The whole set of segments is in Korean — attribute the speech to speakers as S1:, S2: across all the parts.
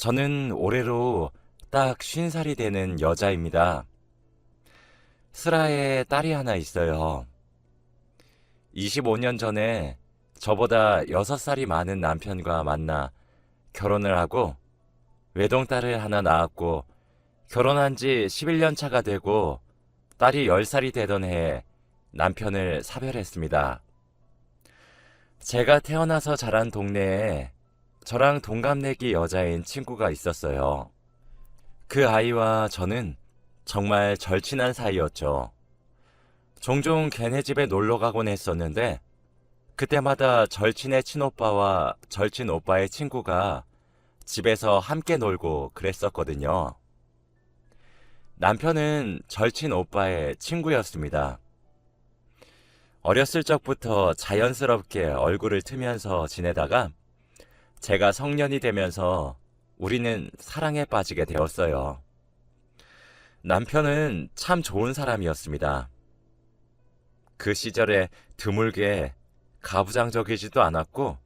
S1: 저는 올해로 딱 50살이 되는 여자입니다. 슬하에 딸이 하나 있어요. 25년 전에 저보다 6살이 많은 남편과 만나 결혼을 하고 외동딸을 하나 낳았고 결혼한 지 11년 차가 되고 딸이 10살이 되던 해에 남편을 사별했습니다. 제가 태어나서 자란 동네에 저랑 동갑내기 여자인 친구가 있었어요. 그 아이와 저는 정말 절친한 사이였죠. 종종 걔네 집에 놀러 가곤 했었는데 그때마다 절친의 친오빠와 절친 오빠의 친구가 집에서 함께 놀고 그랬었거든요. 남편은 절친 오빠의 친구였습니다. 어렸을 적부터 자연스럽게 얼굴을 트면서 지내다가 제가 성년이 되면서 우리는 사랑에 빠지게 되었어요. 남편은 참 좋은 사람이었습니다. 그 시절에 드물게 가부장적이지도 않았고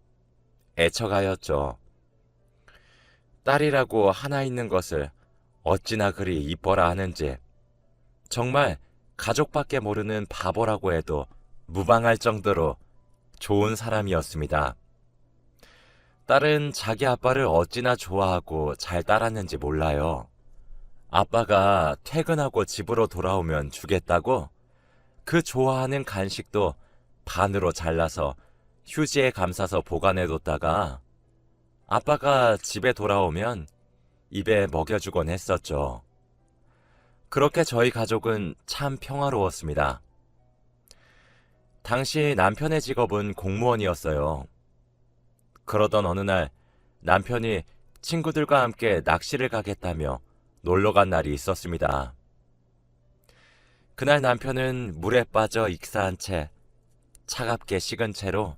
S1: 애처가였죠. 딸이라고 하나 있는 것을 어찌나 그리 이뻐라 하는지 정말 가족밖에 모르는 바보라고 해도 무방할 정도로 좋은 사람이었습니다. 딸은 자기 아빠를 어찌나 좋아하고 잘 따랐는지 몰라요. 아빠가 퇴근하고 집으로 돌아오면 주겠다고 그 좋아하는 간식도 반으로 잘라서 휴지에 감싸서 보관해뒀다가 아빠가 집에 돌아오면 입에 먹여주곤 했었죠. 그렇게 저희 가족은 참 평화로웠습니다. 당시 남편의 직업은 공무원이었어요. 그러던 어느 날 남편이 친구들과 함께 낚시를 가겠다며 놀러 간 날이 있었습니다. 그날 남편은 물에 빠져 익사한 채 차갑게 식은 채로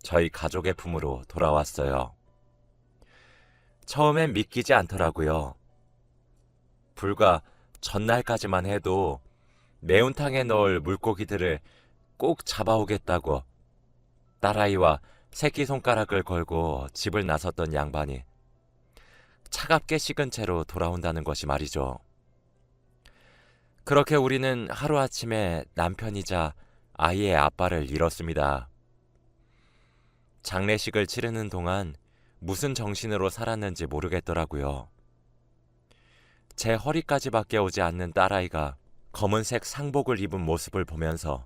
S1: 저희 가족의 품으로 돌아왔어요. 처음엔 믿기지 않더라고요. 불과 전날까지만 해도 매운탕에 넣을 물고기들을 꼭 잡아오겠다고 딸아이와 새끼손가락을 걸고 집을 나섰던 양반이 차갑게 식은 채로 돌아온다는 것이 말이죠. 그렇게 우리는 하루아침에 남편이자 아이의 아빠를 잃었습니다. 장례식을 치르는 동안 무슨 정신으로 살았는지 모르겠더라고요. 제 허리까지밖에 오지 않는 딸아이가 검은색 상복을 입은 모습을 보면서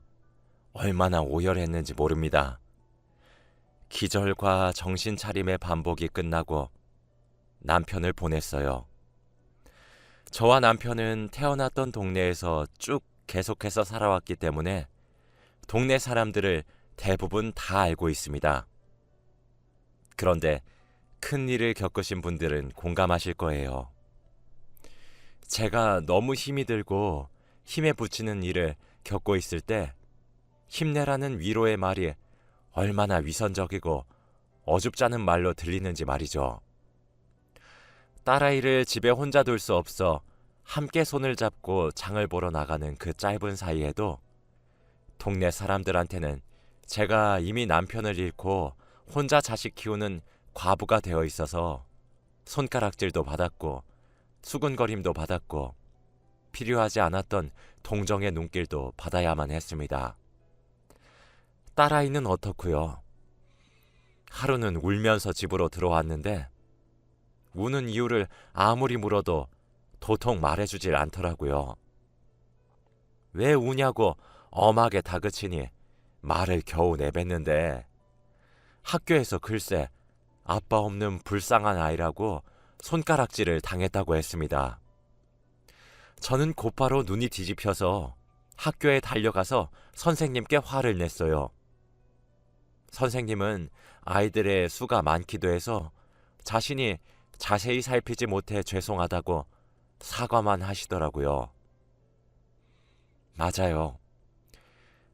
S1: 얼마나 오열했는지 모릅니다. 기절과 정신차림의 반복이 끝나고 남편을 보냈어요. 저와 남편은 태어났던 동네에서 쭉 계속해서 살아왔기 때문에 동네 사람들을 대부분 다 알고 있습니다. 그런데 큰 일을 겪으신 분들은 공감하실 거예요. 제가 너무 힘이 들고 힘에 부치는 일을 겪고 있을 때 힘내라는 위로의 말이 얼마나 위선적이고 어줍잖은 말로 들리는지 말이죠. 딸아이를 집에 혼자 둘 수 없어 함께 손을 잡고 장을 보러 나가는 그 짧은 사이에도 동네 사람들한테는 제가 이미 남편을 잃고 혼자 자식 키우는 과부가 되어 있어서 손가락질도 받았고 수군거림도 받았고 필요하지 않았던 동정의 눈길도 받아야만 했습니다. 딸아이는 어떻고요? 하루는 울면서 집으로 들어왔는데 우는 이유를 아무리 물어도 도통 말해주질 않더라고요. 왜 우냐고 엄하게 다그치니 말을 겨우 내뱉는데 학교에서 글쎄 아빠 없는 불쌍한 아이라고 손가락질을 당했다고 했습니다. 저는 곧바로 눈이 뒤집혀서 학교에 달려가서 선생님께 화를 냈어요. 선생님은 아이들의 수가 많기도 해서 자신이 자세히 살피지 못해 죄송하다고 사과만 하시더라고요. 맞아요.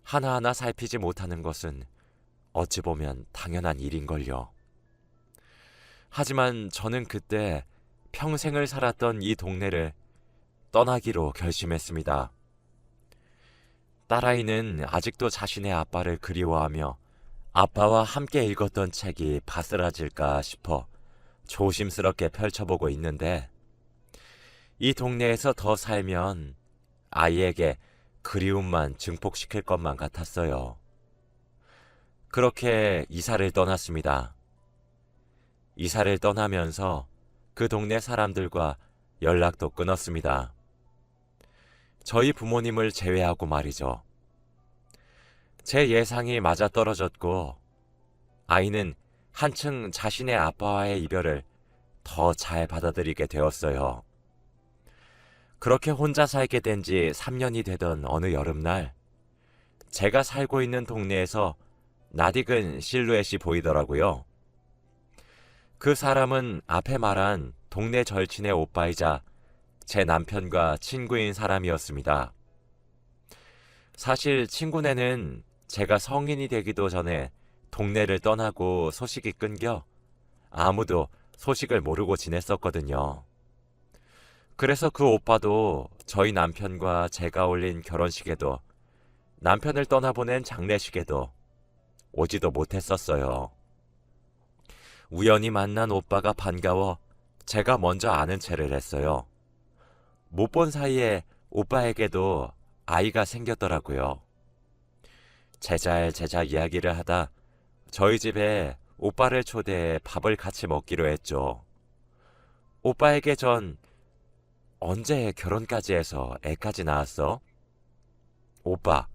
S1: 하나하나 살피지 못하는 것은 어찌 보면 당연한 일인걸요. 하지만 저는 그때 평생을 살았던 이 동네를 떠나기로 결심했습니다. 딸아이는 아직도 자신의 아빠를 그리워하며 아빠와 함께 읽었던 책이 바스라질까 싶어 조심스럽게 펼쳐보고 있는데 이 동네에서 더 살면 아이에게 그리움만 증폭시킬 것만 같았어요. 그렇게 이사를 떠났습니다. 이사를 떠나면서 그 동네 사람들과 연락도 끊었습니다. 저희 부모님을 제외하고 말이죠. 제 예상이 맞아떨어졌고 아이는 한층 자신의 아빠와의 이별을 더 잘 받아들이게 되었어요. 그렇게 혼자 살게 된 지 3년이 되던 어느 여름날, 제가 살고 있는 동네에서 낯익은 실루엣이 보이더라고요. 그 사람은 앞에 말한 동네 절친의 오빠이자 제 남편과 친구인 사람이었습니다. 사실 친구네는 제가 성인이 되기도 전에 동네를 떠나고 소식이 끊겨 아무도 소식을 모르고 지냈었거든요. 그래서 그 오빠도 저희 남편과 제가 올린 결혼식에도 남편을 떠나보낸 장례식에도 오지도 못했었어요. 우연히 만난 오빠가 반가워 제가 먼저 아는 체를 했어요. 못 본 사이에 오빠에게도 아이가 생겼더라고요. 제잘 이야기를 하다 저희 집에 오빠를 초대해 밥을 같이 먹기로 했죠. 오빠에게 전 언제 결혼까지 해서 애까지 낳았어? 오빠,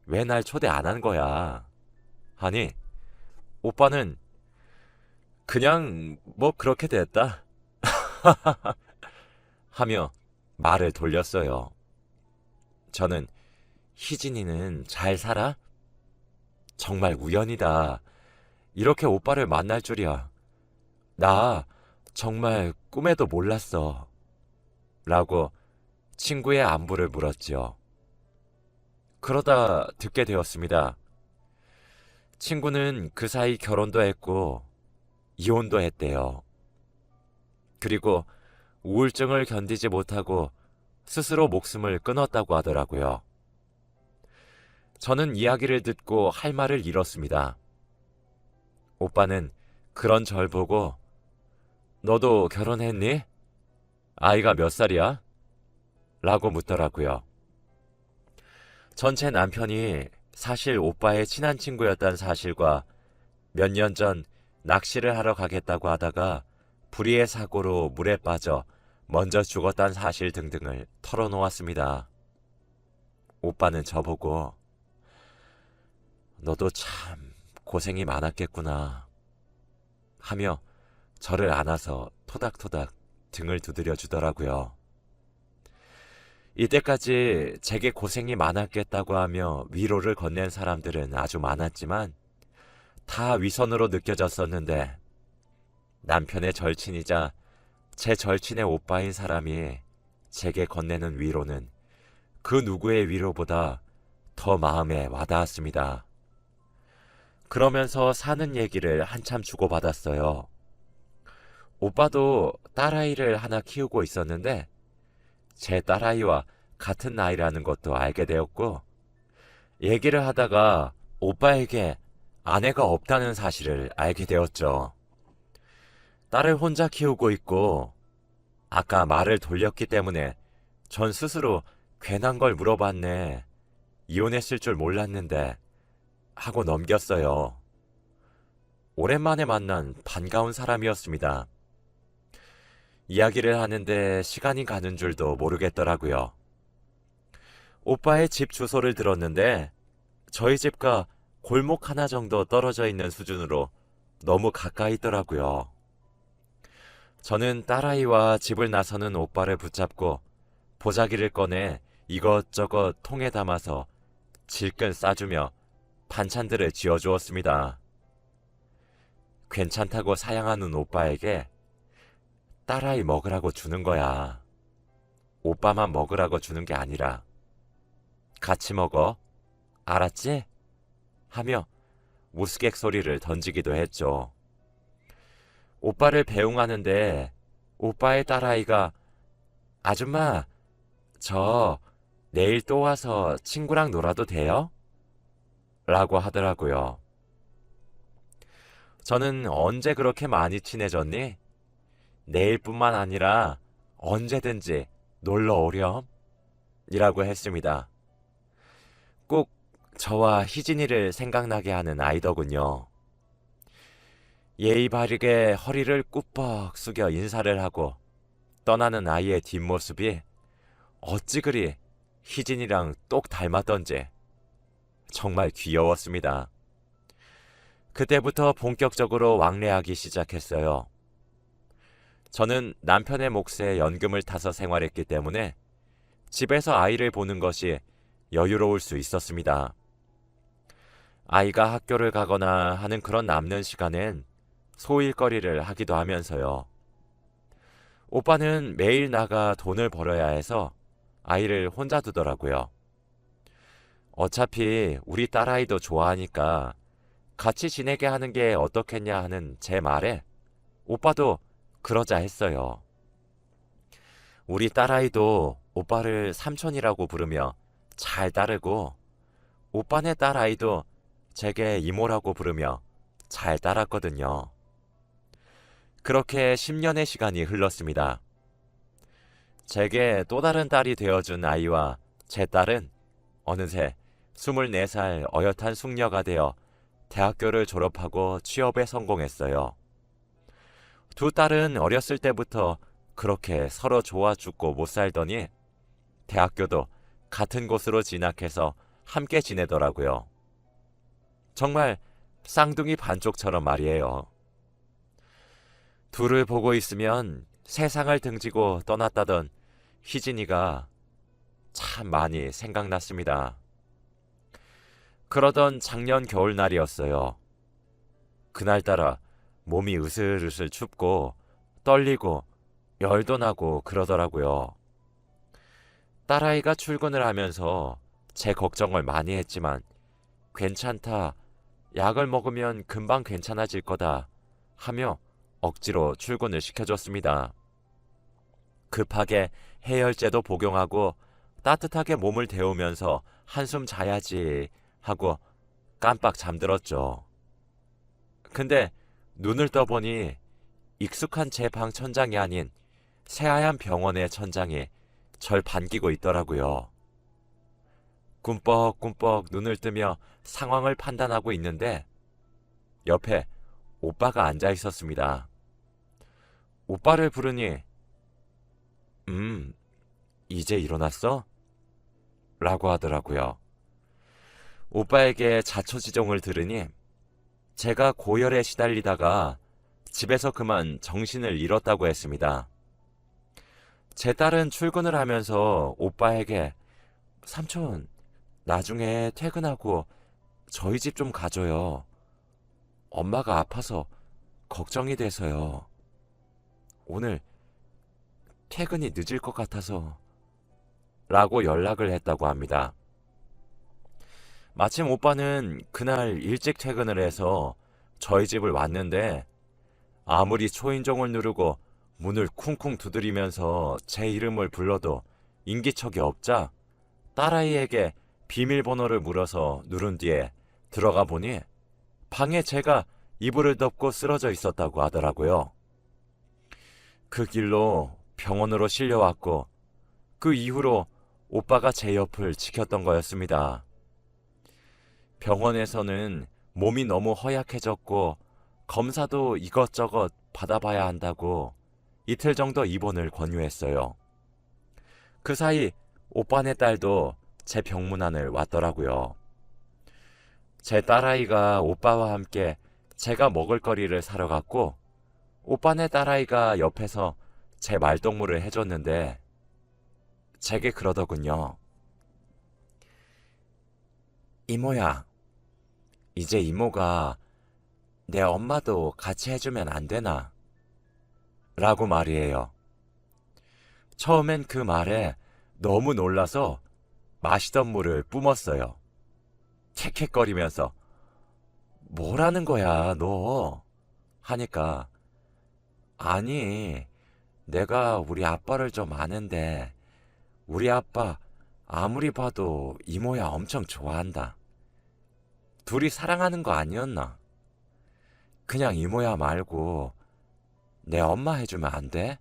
S1: 왜 날 초대 안 한 거야? 하니 오빠는 그냥 뭐 그렇게 됐다 하며 말을 돌렸어요. 저는 희진이는 잘 살아? 정말 우연이다. 이렇게 오빠를 만날 줄이야. 나 정말 꿈에도 몰랐어. 라고 친구의 안부를 물었죠. 그러다 듣게 되었습니다. 친구는 그 사이 결혼도 했고 이혼도 했대요. 그리고 우울증을 견디지 못하고 스스로 목숨을 끊었다고 하더라고요. 저는 이야기를 듣고 할 말을 잃었습니다. 오빠는 그런 절 보고 너도 결혼했니? 아이가 몇 살이야? 라고 묻더라고요. 전 제 남편이 사실 오빠의 친한 친구였다는 사실과 몇 년 전 낚시를 하러 가겠다고 하다가 불의의 사고로 물에 빠져 먼저 죽었다는 사실 등등을 털어놓았습니다. 오빠는 저보고 너도 참 고생이 많았겠구나 하며 저를 안아서 토닥토닥 등을 두드려 주더라고요. 이때까지 제게 고생이 많았겠다고 하며 위로를 건넨 사람들은 아주 많았지만 다 위선으로 느껴졌었는데 남편의 절친이자 제 절친의 오빠인 사람이 제게 건네는 위로는 그 누구의 위로보다 더 마음에 와닿았습니다. 그러면서 사는 얘기를 한참 주고받았어요. 오빠도 딸아이를 하나 키우고 있었는데 제 딸아이와 같은 나이라는 것도 알게 되었고 얘기를 하다가 오빠에게 아내가 없다는 사실을 알게 되었죠. 딸을 혼자 키우고 있고 아까 말을 돌렸기 때문에 전 스스로 괜한 걸 물어봤네. 이혼했을 줄 몰랐는데 하고 넘겼어요. 오랜만에 만난 반가운 사람이었습니다. 이야기를 하는데 시간이 가는 줄도 모르겠더라고요. 오빠의 집 주소를 들었는데 저희 집과 골목 하나 정도 떨어져 있는 수준으로 너무 가까이 있더라고요. 저는 딸아이와 집을 나서는 오빠를 붙잡고 보자기를 꺼내 이것저것 통에 담아서 질끈 싸주며 반찬들을 지어주었습니다. 괜찮다고 사양하는 오빠에게 딸아이 먹으라고 주는 거야. 오빠만 먹으라고 주는 게 아니라 같이 먹어. 알았지? 하며 우스갯소리를 던지기도 했죠. 오빠를 배웅하는데 오빠의 딸아이가 아줌마, 저 내일 또 와서 친구랑 놀아도 돼요? 라고 하더라고요. 저는 언제 그렇게 많이 친해졌니? 내일뿐만 아니라 언제든지 놀러 오렴 이라고 했습니다. 꼭 저와 희진이를 생각나게 하는 아이더군요. 예의 바르게 허리를 꾸벅 숙여 인사를 하고 떠나는 아이의 뒷모습이 어찌 그리 희진이랑 똑 닮았던지 정말 귀여웠습니다. 그때부터 본격적으로 왕래하기 시작했어요. 저는 남편의 몫에 연금을 타서 생활했기 때문에 집에서 아이를 보는 것이 여유로울 수 있었습니다. 아이가 학교를 가거나 하는 그런 남는 시간엔 소일거리를 하기도 하면서요. 오빠는 매일 나가 돈을 벌어야 해서 아이를 혼자 두더라고요. 어차피 우리 딸아이도 좋아하니까 같이 지내게 하는 게 어떻겠냐 하는 제 말에 오빠도 그러자 했어요. 우리 딸아이도 오빠를 삼촌이라고 부르며 잘 따르고 오빠네 딸아이도 제게 이모라고 부르며 잘 따랐거든요. 그렇게 10년의 시간이 흘렀습니다. 제게 또 다른 딸이 되어준 아이와 제 딸은 어느새 24살 어엿한 숙녀가 되어 대학교를 졸업하고 취업에 성공했어요. 두 딸은 어렸을 때부터 그렇게 서로 좋아 죽고 못 살더니 대학교도 같은 곳으로 진학해서 함께 지내더라고요. 정말 쌍둥이 반쪽처럼 말이에요. 둘을 보고 있으면 세상을 등지고 떠났다던 희진이가 참 많이 생각났습니다. 그러던 작년 겨울날이었어요. 그날따라 몸이 으슬으슬 춥고 떨리고 열도 나고 그러더라고요. 딸아이가 출근을 하면서 제 걱정을 많이 했지만 괜찮다, 약을 먹으면 금방 괜찮아질 거다 하며 억지로 출근을 시켜줬습니다. 급하게 해열제도 복용하고 따뜻하게 몸을 데우면서 한숨 자야지 하고 깜빡 잠들었죠. 근데 눈을 떠보니 익숙한 제 방 천장이 아닌 새하얀 병원의 천장이 절 반기고 있더라고요. 꿈뻑꿈뻑 눈을 뜨며 상황을 판단하고 있는데 옆에 오빠가 앉아 있었습니다. 오빠를 부르니 이제 일어났어? 라고 하더라고요. 오빠에게 자초지종을 들으니 제가 고열에 시달리다가 집에서 그만 정신을 잃었다고 했습니다. 제 딸은 출근을 하면서 오빠에게 삼촌, 나중에 퇴근하고 저희 집 좀 가줘요. 엄마가 아파서 걱정이 돼서요. 오늘 퇴근이 늦을 것 같아서 라고 연락을 했다고 합니다. 마침 오빠는 그날 일찍 퇴근을 해서 저희 집을 왔는데 아무리 초인종을 누르고 문을 쿵쿵 두드리면서 제 이름을 불러도 인기척이 없자 딸아이에게 비밀번호를 물어서 누른 뒤에 들어가 보니 방에 제가 이불을 덮고 쓰러져 있었다고 하더라고요. 그 길로 병원으로 실려왔고 그 이후로 오빠가 제 옆을 지켰던 거였습니다. 병원에서는 몸이 너무 허약해졌고 검사도 이것저것 받아봐야 한다고 이틀 정도 입원을 권유했어요. 그 사이 오빠네 딸도 제 병문안을 왔더라고요. 제 딸아이가 오빠와 함께 제가 먹을 거리를 사러 갔고 오빠네 딸아이가 옆에서 제 말동무를 해줬는데 제게 그러더군요. 이모야, 이제 이모가 내 엄마도 같이 해주면 안 되나? 라고 말이에요. 처음엔 그 말에 너무 놀라서 마시던 물을 뿜었어요. 캑캑거리면서 뭐라는 거야 너? 하니까 아니 내가 우리 아빠를 좀 아는데 우리 아빠 아무리 봐도 이모야 엄청 좋아한다. 둘이 사랑하는 거 아니었나? 그냥 이모야 말고 내 엄마 해주면 안 돼?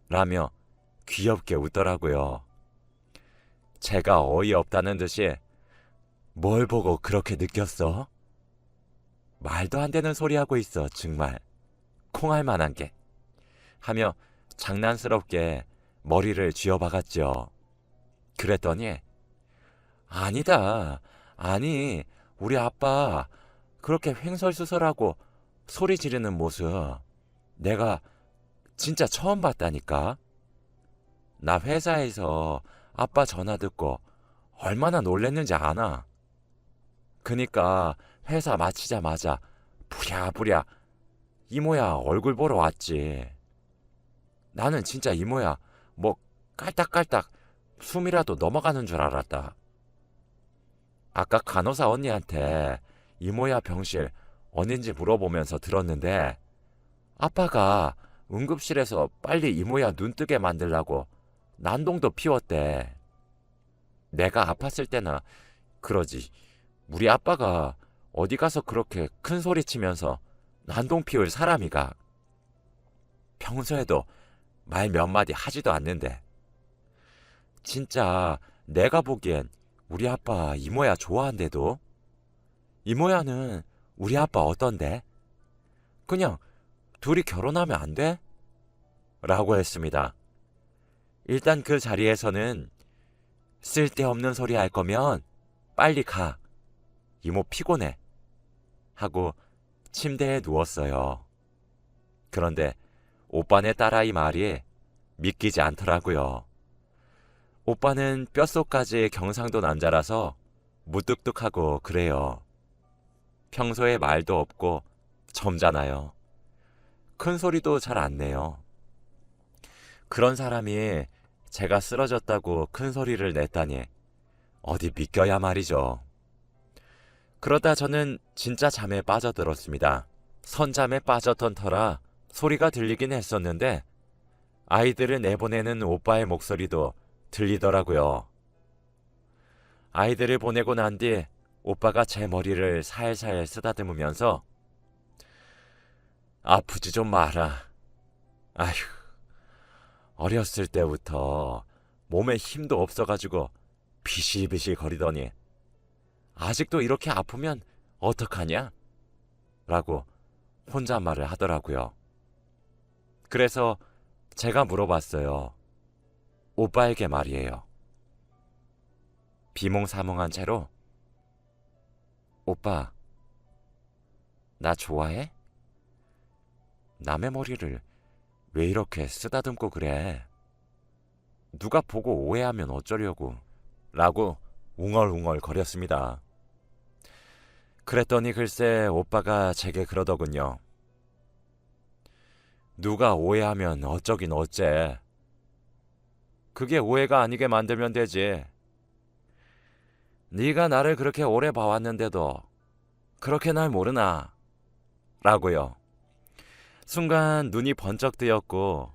S1: 라며 귀엽게 웃더라고요. 제가 어이없다는 듯이 뭘 보고 그렇게 느꼈어? 말도 안 되는 소리 하고 있어, 정말. 콩할 만한 게. 하며 장난스럽게 머리를 쥐어박았죠. 그랬더니 아니다. 아니, 우리 아빠 그렇게 횡설수설하고 소리 지르는 모습 내가 진짜 처음 봤다니까. 나 회사에서 아빠 전화 듣고 얼마나 놀랬는지 아나? 그니까 회사 마치자마자 부랴부랴 이모야 얼굴 보러 왔지. 나는 진짜 이모야 뭐 깔딱깔딱 숨이라도 넘어가는 줄 알았다. 아까 간호사 언니한테 이모야 병실 어딘지 물어보면서 들었는데 아빠가 응급실에서 빨리 이모야 눈 뜨게 만들라고 난동도 피웠대. 내가 아팠을 때나 그러지. 우리 아빠가 어디 가서 그렇게 큰 소리 치면서 난동 피울 사람이가. 평소에도 말 몇 마디 하지도 않는데. 진짜 내가 보기엔 우리 아빠 이모야 좋아한대도. 이모야는 우리 아빠 어떤데? 그냥 둘이 결혼하면 안 돼? 라고 했습니다. 일단 그 자리에서는 쓸데없는 소리 할 거면 빨리 가. 이모 피곤해. 하고 침대에 누웠어요. 그런데 오빠네 딸아이 말이 믿기지 않더라고요. 오빠는 뼛속까지 경상도 남자라서 무뚝뚝하고 그래요. 평소에 말도 없고 점잖아요. 큰 소리도 잘 안 내요. 그런 사람이 제가 쓰러졌다고 큰 소리를 냈다니 어디 믿겨야 말이죠. 그러다 저는 진짜 잠에 빠져들었습니다. 선잠에 빠졌던 터라 소리가 들리긴 했었는데 아이들을 내보내는 오빠의 목소리도 들리더라고요. 아이들을 보내고 난 뒤 오빠가 제 머리를 살살 쓰다듬으면서 아프지 좀 마라. 아휴, 어렸을 때부터 몸에 힘도 없어가지고 비실비실 거리더니 아직도 이렇게 아프면 어떡하냐? 라고 혼잣말을 하더라고요. 그래서 제가 물어봤어요. 오빠에게 말이에요. 비몽사몽한 채로 오빠, 나 좋아해? 남의 머리를 왜 이렇게 쓰다듬고 그래? 누가 보고 오해하면 어쩌려고? 라고 웅얼웅얼 거렸습니다. 그랬더니 글쎄 오빠가 제게 그러더군요. 누가 오해하면 어쩌긴 어째. 그게 오해가 아니게 만들면 되지. 네가 나를 그렇게 오래 봐왔는데도 그렇게 날 모르나? 라고요. 순간 눈이 번쩍 뜨였고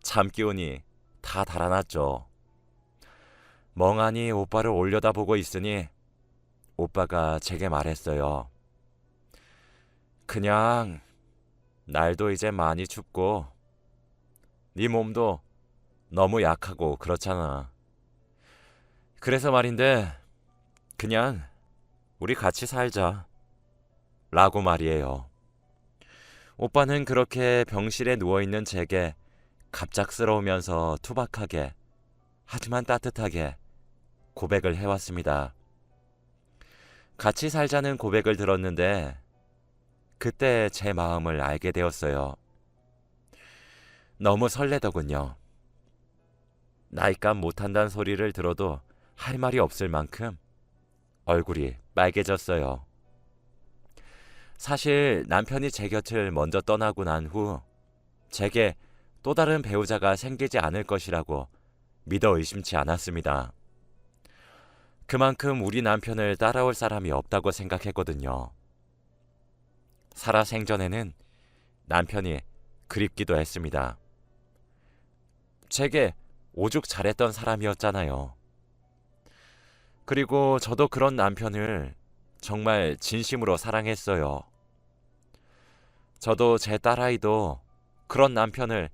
S1: 잠기운이 다 달아났죠. 멍하니 오빠를 올려다보고 있으니 오빠가 제게 말했어요. 그냥 날도 이제 많이 춥고 네 몸도 너무 약하고 그렇잖아. 그래서 말인데 그냥 우리 같이 살자. 라고 말이에요. 오빠는 그렇게 병실에 누워있는 제게 갑작스러우면서 투박하게 하지만 따뜻하게 고백을 해왔습니다. 같이 살자는 고백을 들었는데 그때 제 마음을 알게 되었어요. 너무 설레더군요. 나이값 못한다는 소리를 들어도 할 말이 없을 만큼 얼굴이 빨개졌어요. 사실 남편이 제 곁을 먼저 떠나고 난 후 제게 또 다른 배우자가 생기지 않을 것이라고 믿어 의심치 않았습니다. 그만큼 우리 남편을 따라올 사람이 없다고 생각했거든요. 살아생전에는 남편이 그립기도 했습니다. 제게 오죽 잘했던 사람이었잖아요. 그리고 저도 그런 남편을 정말 진심으로 사랑했어요. 저도 제 딸아이도 그런 남편을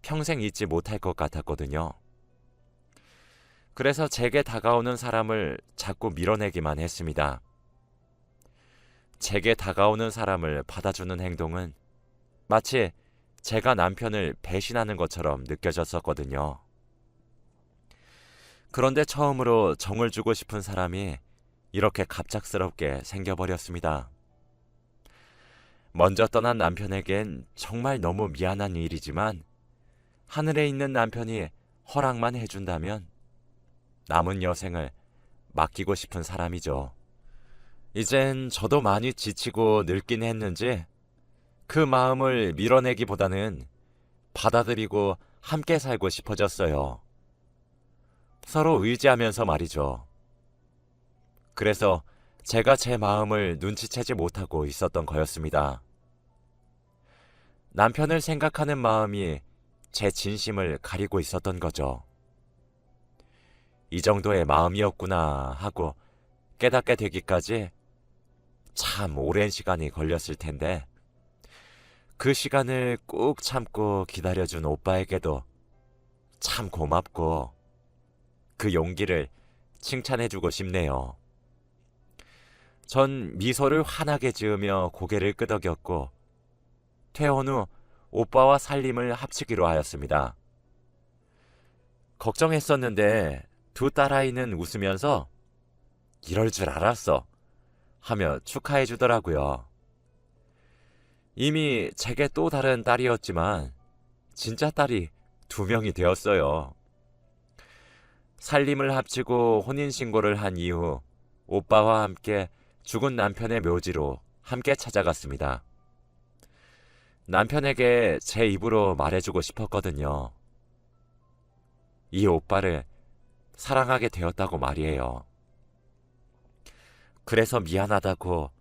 S1: 평생 잊지 못할 것 같았거든요. 그래서 제게 다가오는 사람을 자꾸 밀어내기만 했습니다. 제게 다가오는 사람을 받아주는 행동은 마치 제가 남편을 배신하는 것처럼 느껴졌었거든요. 그런데 처음으로 정을 주고 싶은 사람이 이렇게 갑작스럽게 생겨버렸습니다. 먼저 떠난 남편에겐 정말 너무 미안한 일이지만 하늘에 있는 남편이 허락만 해준다면 남은 여생을 맡기고 싶은 사람이죠. 이젠 저도 많이 지치고 늙긴 했는지 그 마음을 밀어내기보다는 받아들이고 함께 살고 싶어졌어요. 서로 의지하면서 말이죠. 그래서 제가 제 마음을 눈치채지 못하고 있었던 거였습니다. 남편을 생각하는 마음이 제 진심을 가리고 있었던 거죠. 이 정도의 마음이었구나 하고 깨닫게 되기까지 참 오랜 시간이 걸렸을 텐데 그 시간을 꾹 참고 기다려준 오빠에게도 참 고맙고 그 용기를 칭찬해주고 싶네요. 전 미소를 환하게 지으며 고개를 끄덕였고 퇴원 후 오빠와 살림을 합치기로 하였습니다. 걱정했었는데 두 딸아이는 웃으면서 이럴 줄 알았어 하며 축하해 주더라고요. 이미 제게 또 다른 딸이었지만 진짜 딸이 2명이 되었어요. 살림을 합치고 혼인신고를 한 이후 오빠와 함께 죽은 남편의 묘지로 함께 찾아갔습니다. 남편에게 제 입으로 말해주고 싶었거든요. 이 오빠를 사랑하게 되었다고 말이에요. 그래서 미안하다고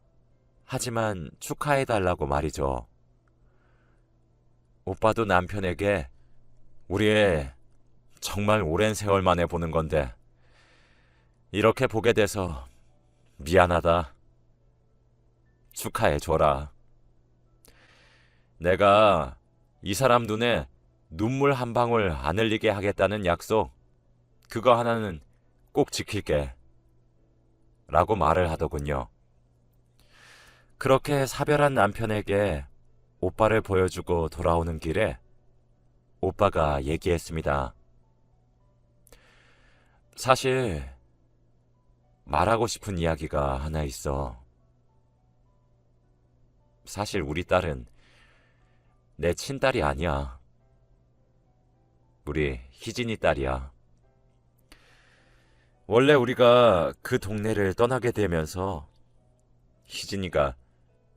S1: 하지만 축하해달라고 말이죠. 오빠도 남편에게 우리 정말 오랜 세월 만에 보는 건데 이렇게 보게 돼서 미안하다. 축하해줘라. 내가 이 사람 눈에 눈물 한 방울 안 흘리게 하겠다는 약속 그거 하나는 꼭 지킬게 라고 말을 하더군요. 그렇게 사별한 남편에게 오빠를 보여주고 돌아오는 길에 오빠가 얘기했습니다. 사실 말하고 싶은 이야기가 하나 있어. 사실 우리 딸은 내 친딸이 아니야. 우리 희진이 딸이야. 원래 우리가 그 동네를 떠나게 되면서 희진이가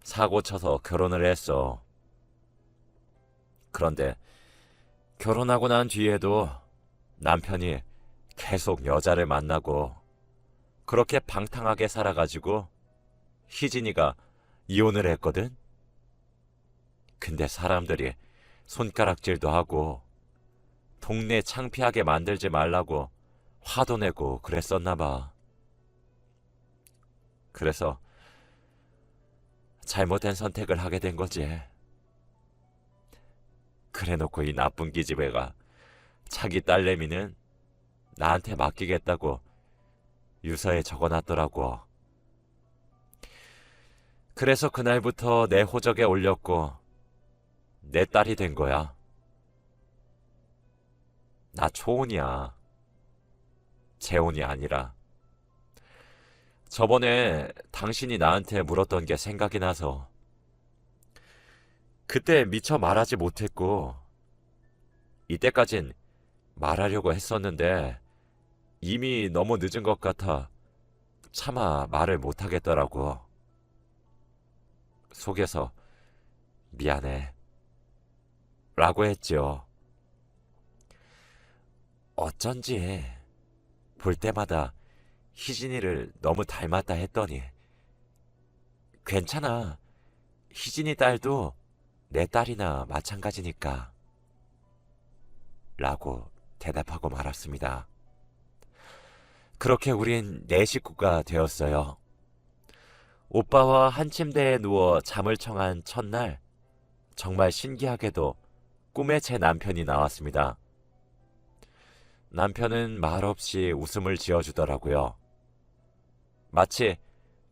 S1: 사고 쳐서 결혼을 했어. 그런데 결혼하고 난 뒤에도 남편이 계속 여자를 만나고 그렇게 방탕하게 살아가지고 희진이가 이혼을 했거든. 근데 사람들이 손가락질도 하고 동네 창피하게 만들지 말라고 화도 내고 그랬었나 봐. 그래서 잘못된 선택을 하게 된 거지. 그래놓고 이 나쁜 기집애가 자기 딸내미는 나한테 맡기겠다고 유서에 적어놨더라고. 그래서 그날부터 내 호적에 올렸고 내 딸이 된 거야. 나 초혼이야. 재혼이 아니라. 저번에 당신이 나한테 물었던 게 생각이 나서 그때 미처 말하지 못했고 이때까진 말하려고 했었는데 이미 너무 늦은 것 같아 차마 말을 못하겠더라고. 속에서 미안해 라고 했죠. 어쩐지 볼 때마다 희진이를 너무 닮았다 했더니 괜찮아. 희진이 딸도 내 딸이나 마찬가지니까 라고 대답하고 말았습니다. 그렇게 우린 네 식구가 되었어요. 오빠와 한 침대에 누워 잠을 청한 첫날 정말 신기하게도 꿈에 제 남편이 나왔습니다. 남편은 말없이 웃음을 지어주더라고요. 마치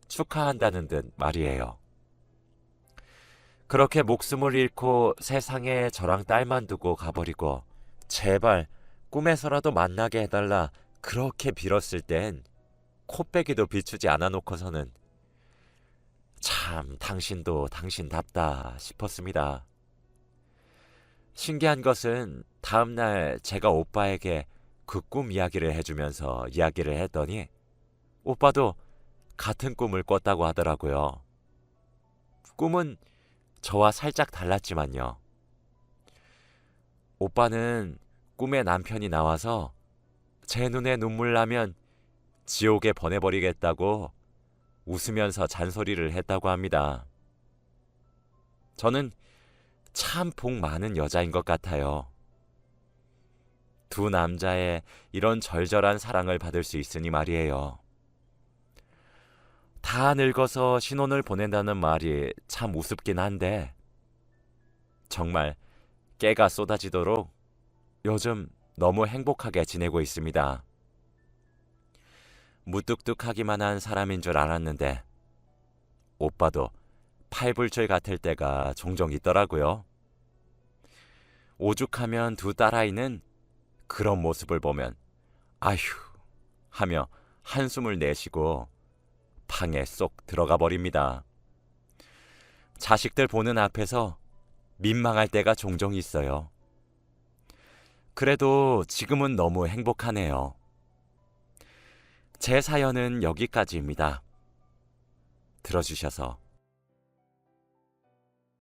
S1: 축하한다는 듯 말이에요. 그렇게 목숨을 잃고 세상에 저랑 딸만 두고 가버리고 제발 꿈에서라도 만나게 해달라 그렇게 빌었을 땐 코빼기도 비추지 않아 놓고서는 참 당신도 당신답다 싶었습니다. 신기한 것은 다음날 제가 오빠에게 그 꿈 이야기를 해주면서 이야기를 했더니 오빠도 같은 꿈을 꿨다고 하더라고요. 꿈은 저와 살짝 달랐지만요. 오빠는 꿈에 남편이 나와서 제 눈에 눈물 나면 지옥에 보내버리겠다고 웃으면서 잔소리를 했다고 합니다. 저는 참 복 많은 여자인 것 같아요. 두 남자의 이런 절절한 사랑을 받을 수 있으니 말이에요. 다 늙어서 신혼을 보낸다는 말이 참 우습긴 한데 정말 깨가 쏟아지도록 요즘 너무 행복하게 지내고 있습니다. 무뚝뚝하기만 한 사람인 줄 알았는데 오빠도 팔불출 같을 때가 종종 있더라고요. 오죽하면 두 딸아이는 그런 모습을 보면 아휴 하며 한숨을 내쉬고 방에 쏙 들어가 버립니다. 자식들 보는 앞에서 민망할 때가 종종 있어요. 그래도 지금은 너무 행복하네요. 제 사연은 여기까지입니다. 들어주셔서